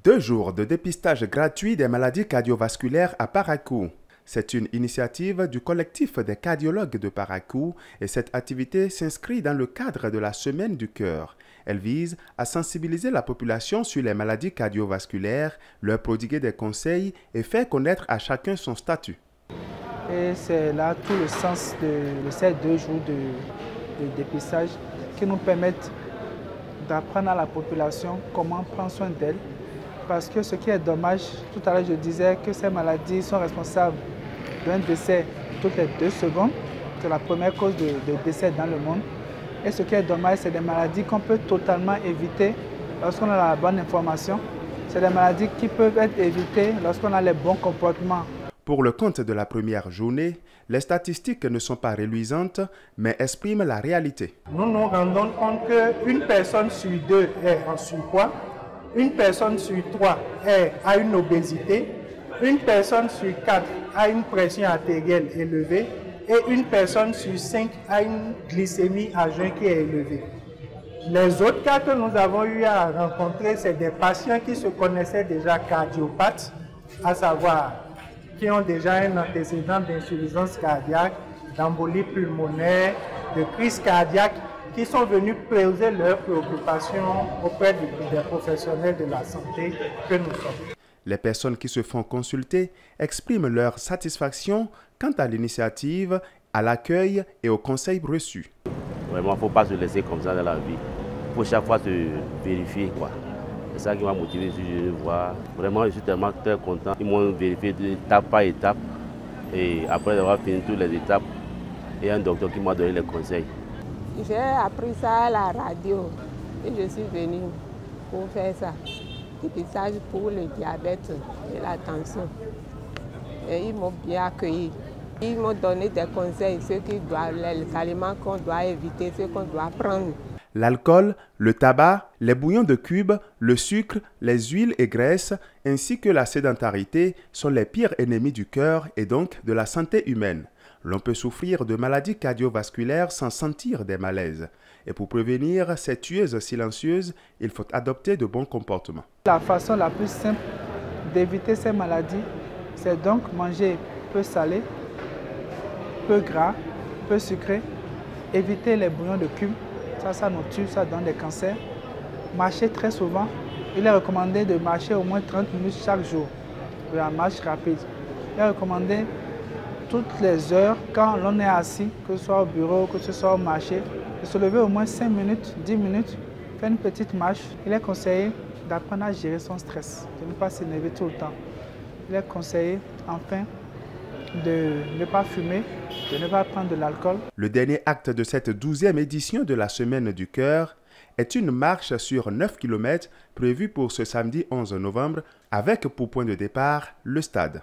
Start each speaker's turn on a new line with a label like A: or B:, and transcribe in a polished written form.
A: 2 jours de dépistage gratuit des maladies cardiovasculaires à Parakou. C'est une initiative du collectif des cardiologues de Parakou et cette activité s'inscrit dans le cadre de la Semaine du cœur. Elle vise à sensibiliser la population sur les maladies cardiovasculaires, leur prodiguer des conseils et faire connaître à chacun son statut.
B: Et c'est là tout le sens de ces 2 jours de dépistage qui nous permettent d'apprendre à la population comment prendre soin d'elle. Parce que ce qui est dommage, tout à l'heure je disais que ces maladies sont responsables d'un décès toutes les 2 secondes. C'est la première cause de décès dans le monde. Et ce qui est dommage, c'est des maladies qu'on peut totalement éviter lorsqu'on a la bonne information. C'est des maladies qui peuvent être évitées lorsqu'on a les bons comportements.
A: Pour le compte de la première journée, les statistiques ne sont pas reluisantes, mais expriment la réalité.
C: Nous nous rendons compte qu'une personne sur 2 est en surpoids, une personne sur 3 a une obésité, une personne sur 4 a une pression artérielle élevée et une personne sur 5 a une glycémie à jeun qui est élevée. Les autres cas que nous avons eu à rencontrer, c'est des patients qui se connaissaient déjà cardiopathes, à savoir qui ont déjà un antécédent d'insuffisance cardiaque, d'embolie pulmonaire, de crise cardiaque, qui sont venus poser leurs préoccupations auprès des professionnels de la santé que nous sommes.
A: Les personnes qui se font consulter expriment leur satisfaction quant à l'initiative, à l'accueil et aux conseils reçus.
D: Vraiment, il ne faut pas se laisser comme ça dans la vie. Il faut chaque fois se vérifier, quoi. C'est ça qui m'a motivé si je vois. Vraiment, je suis tellement très content. Ils m'ont vérifié étape par étape. Et après avoir fini toutes les étapes, il y a un docteur qui m'a donné les conseils.
E: J'ai appris ça à la radio et je suis venue pour faire ça. Dépistage pour le diabète et la tension. Et ils m'ont bien accueilli. Ils m'ont donné des conseils, les aliments qu'on doit éviter, ce qu'on doit prendre.
A: L'alcool, le tabac, les bouillons de cubes, le sucre, les huiles et graisses, ainsi que la sédentarité sont les pires ennemis du cœur et donc de la santé humaine. L'on peut souffrir de maladies cardiovasculaires sans sentir des malaises. Et pour prévenir ces tueuses silencieuses, il faut adopter de bons comportements.
B: La façon la plus simple d'éviter ces maladies, c'est donc manger peu salé, peu gras, peu sucré, éviter les bouillons de cubes. Ça nous tue, ça donne des cancers. Marcher très souvent. Il est recommandé de marcher au moins 30 minutes chaque jour. De la marche rapide. Il est recommandé toutes les heures, quand l'on est assis, que ce soit au bureau, que ce soit au marché, de se lever au moins 5 minutes, 10 minutes, faire une petite marche. Il est conseillé d'apprendre à gérer son stress, de ne pas s'énerver tout le temps. Il est conseillé, enfin, de ne pas fumer, de ne pas prendre de l'alcool.
A: Le dernier acte de cette 12e édition de la Semaine du cœur est une marche sur 9 km prévue pour ce samedi 11 novembre avec pour point de départ le stade.